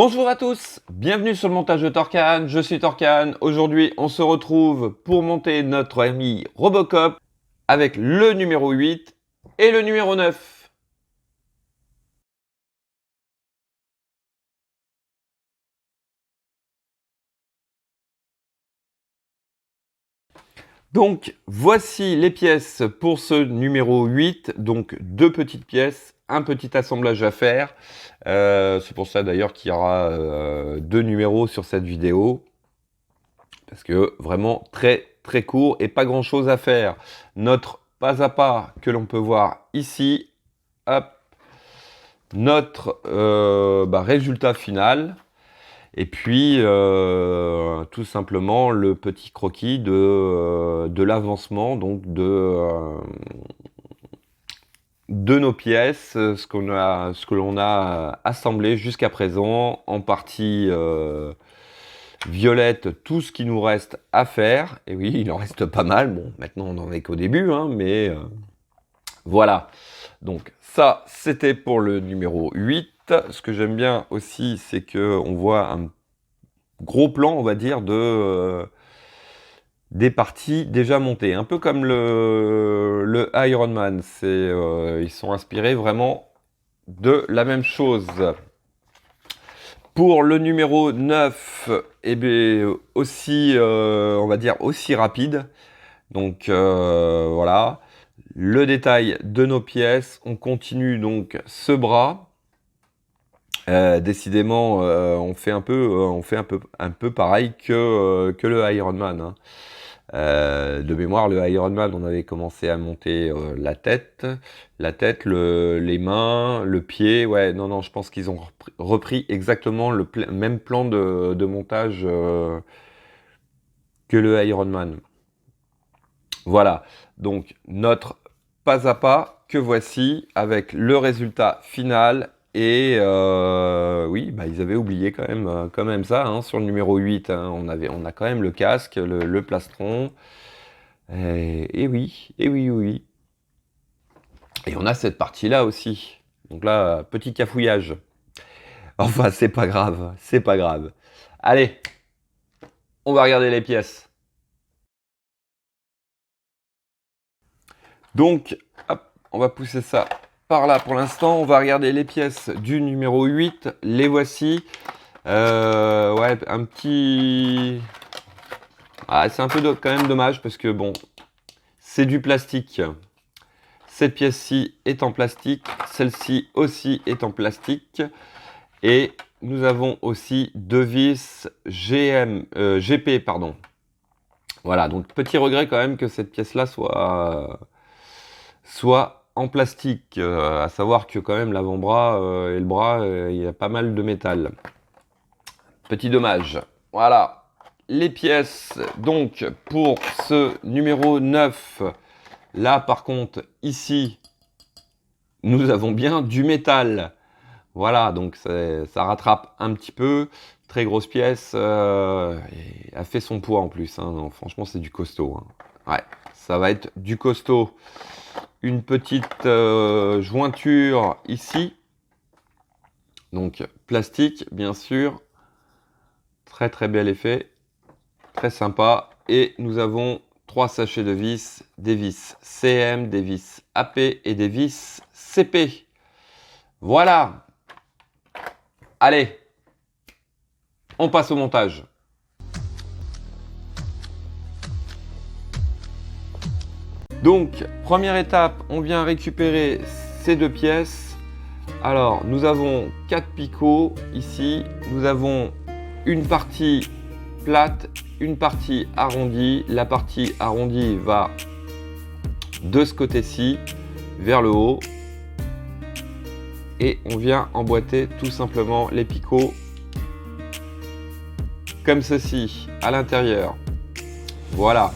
Bonjour à tous, bienvenue sur le montage de Torcan, je suis Torcan. Aujourd'hui on se retrouve pour monter notre ami Robocop avec le numéro 8 et le numéro 9. Donc voici les pièces pour ce numéro 8, donc deux petites pièces, un petit assemblage à faire. C'est pour ça d'ailleurs qu'il y aura deux numéros sur cette vidéo. Parce que vraiment très court et pas grand chose à faire. Notre pas à pas que l'on peut voir ici, hop, notre résultat final. Et puis tout simplement le petit croquis de l'avancement, donc de nos pièces, ce que l'on a assemblé jusqu'à présent en partie violette, tout ce qui nous reste à faire. Et oui, il en reste pas mal. Bon, maintenant on n'en est qu'au début, hein, mais voilà. Donc ça, c'était pour le numéro 8. Ce que j'aime bien aussi, c'est qu'on voit un gros plan, on va dire, des parties déjà montées. Un peu comme le Iron Man. Ils sont inspirés vraiment de la même chose. Pour le numéro 9, eh bien, aussi, on va dire, aussi rapide. Donc, voilà. Le détail de nos pièces. On continue donc ce bras. Décidément, on fait un peu pareil que le Iron Man, hein. De mémoire, le Iron Man, on avait commencé à monter la tête, les mains, le pied. Ouais, non, je pense qu'ils ont repris exactement le même plan de montage que le Iron Man. Voilà, donc notre pas à pas que voici avec le résultat final. Et oui, ils avaient oublié quand même ça, hein, sur le numéro 8. Hein, on a quand même le casque, le plastron. Et oui. Et on a cette partie-là aussi. Donc là, petit cafouillage. Enfin, c'est pas grave. Allez, on va regarder les pièces. Donc, hop, on va pousser ça par là pour l'instant. On va regarder les pièces du numéro 8. Les voici. Ouais, un petit... Ah, c'est un peu quand même dommage parce que bon, c'est du plastique. Cette pièce-ci est en plastique. Celle-ci aussi est en plastique. Et nous avons aussi deux vis GP, pardon. Voilà, donc petit regret quand même que cette pièce-là soit en plastique, à savoir que quand même l'avant-bras et le bras, il y a pas mal de métal. Petit dommage. Voilà, les pièces donc pour ce numéro 9. Là par contre, ici, nous avons bien du métal. Voilà, donc ça rattrape un petit peu. Très grosse pièce, et elle fait son poids en plus, hein. Non, franchement, c'est du costaud, hein. Ouais, ça va être du costaud. Une petite jointure ici. Donc, plastique, bien sûr. Très bel effet. Très sympa. Et nous avons 3 sachets de vis. Des vis CM, des vis AP et des vis CP. Voilà. Allez, on passe au montage. Donc, première étape, on vient récupérer ces deux pièces. Alors, nous avons 4 picots ici. Nous avons une partie plate, une partie arrondie. La partie arrondie va de ce côté-ci, vers le haut. Et on vient emboîter tout simplement les picots comme ceci, à l'intérieur. Voilà.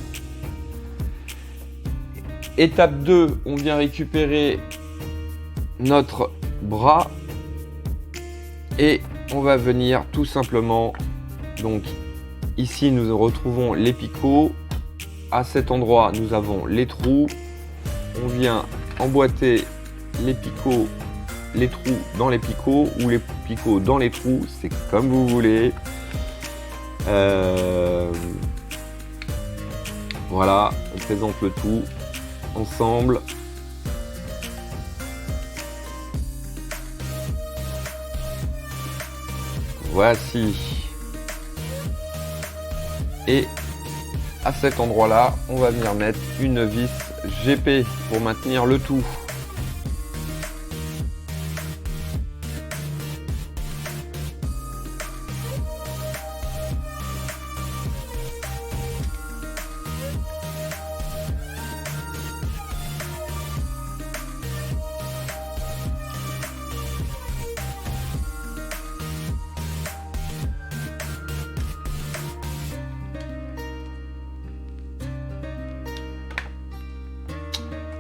Étape 2, on vient récupérer notre bras et on va venir tout simplement, donc ici nous retrouvons les picots, à cet endroit nous avons les trous, on vient emboîter les picots les trous dans les picots ou les picots dans les trous, c'est comme vous voulez. Voilà, on présente le tout ensemble. Voici. Et à cet endroit-là, on va venir mettre une vis GP pour maintenir le tout.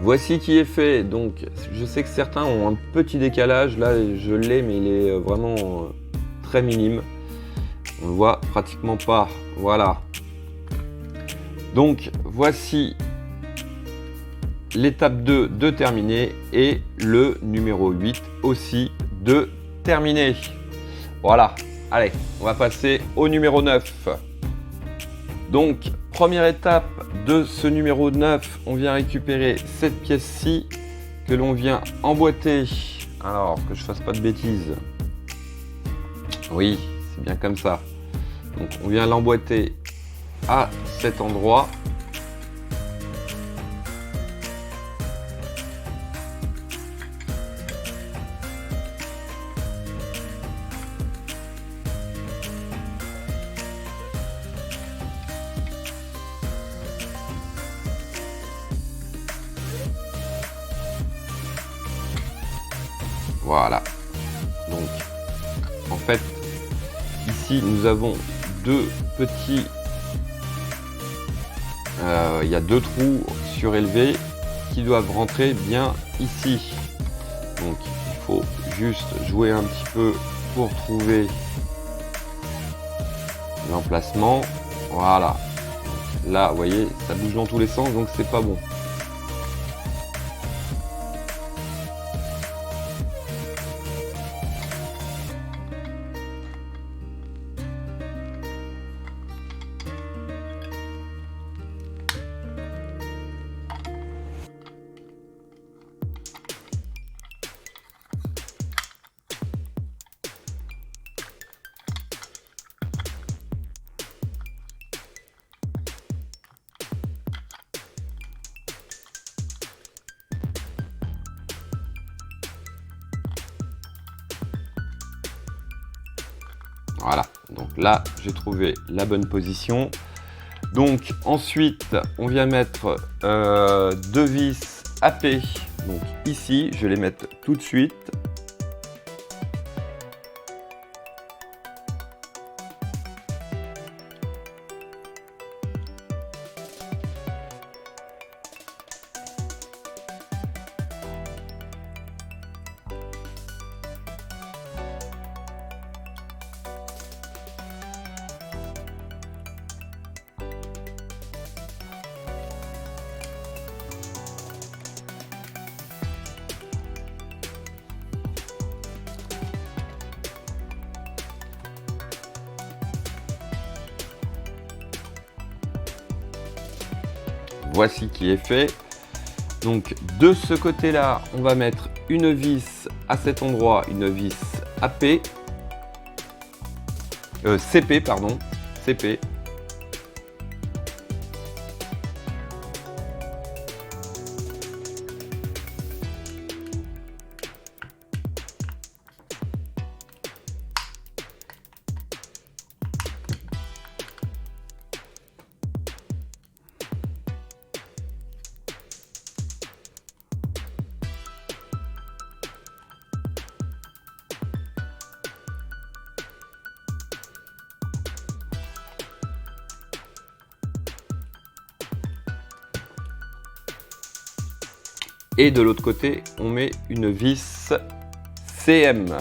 Voici qui est fait. Donc je sais que certains ont un petit décalage, là je l'ai mais il est vraiment très minime, on le voit pratiquement pas. Voilà, donc voici l'étape 2 de terminer et le numéro 8 aussi de terminer. Voilà, allez, on va passer au numéro 9. Donc première étape de ce numéro 9, on vient récupérer cette pièce-ci que l'on vient emboîter. Alors, que je fasse pas de bêtises. Oui, c'est bien comme ça. Donc, on vient l'emboîter à cet endroit. Voilà, donc en fait ici nous avons deux petits, il y a deux trous surélevés qui doivent rentrer bien ici, donc il faut juste jouer un petit peu pour trouver l'emplacement. Voilà, donc là vous voyez ça bouge dans tous les sens donc c'est pas bon. Voilà, donc là j'ai trouvé la bonne position. Donc ensuite on vient mettre deux vis AP. Donc ici je vais les mettre tout de suite. Voici qui est fait. Donc de ce côté là on va mettre une vis à cet endroit, une vis AP, CP pardon, CP. Et de l'autre côté, on met une vis CM.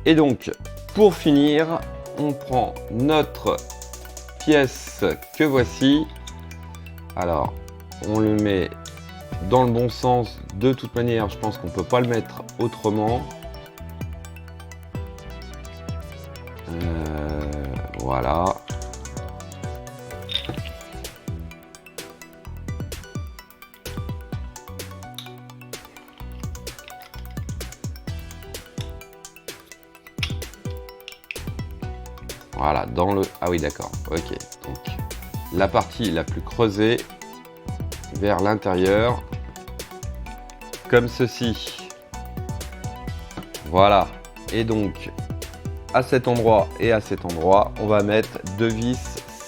Et donc, pour finir, on prend notre pièce que voici. Alors, on le met dans le bon sens. De toute manière, je pense qu'on ne peut pas le mettre autrement. Voilà. Voilà, dans le... Ah oui, d'accord, ok. Donc, la partie la plus creusée vers l'intérieur, comme ceci. Voilà. Et donc, à cet endroit et à cet endroit, on va mettre 2 vis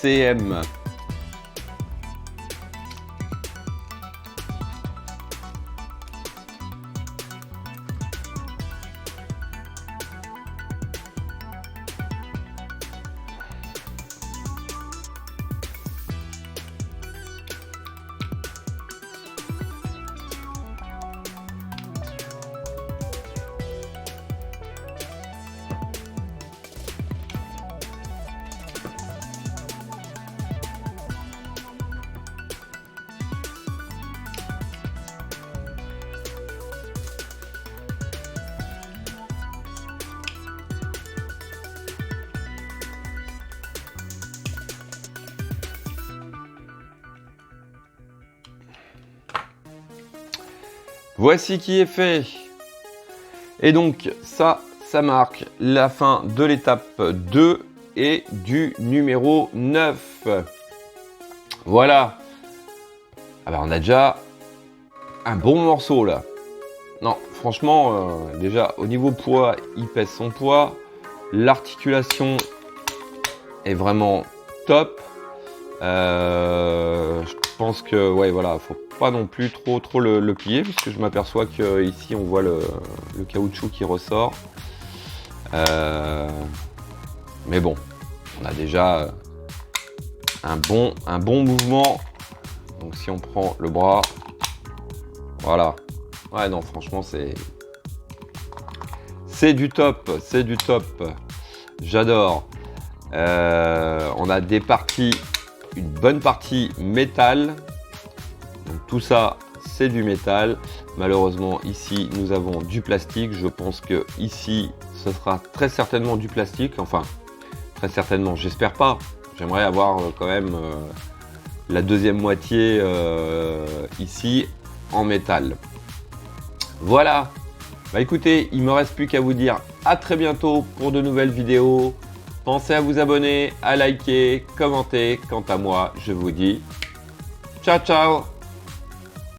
CM. Voici qui est fait. Et donc ça marque la fin de l'étape 2 et du numéro 9. Voilà. Alors on a déjà un bon morceau là. Non, franchement, déjà au niveau poids, il pèse son poids. L'articulation est vraiment top. Je pense que ouais voilà, faut pas non plus trop le plier, puisque je m'aperçois que ici on voit le caoutchouc qui ressort. Mais bon, on a déjà un bon mouvement. Donc si on prend le bras, voilà. Ouais non, franchement c'est du top, c'est du top. J'adore. On a des parties, une bonne partie métal. Donc tout ça, c'est du métal. Malheureusement, ici, nous avons du plastique. Je pense que ici, ce sera très certainement du plastique. Enfin, très certainement, j'espère pas. J'aimerais avoir quand même la deuxième moitié ici en métal. Voilà. Bah écoutez, il me reste plus qu'à vous dire à très bientôt pour de nouvelles vidéos. Pensez à vous abonner, à liker, commenter. Quant à moi, je vous dis ciao ciao.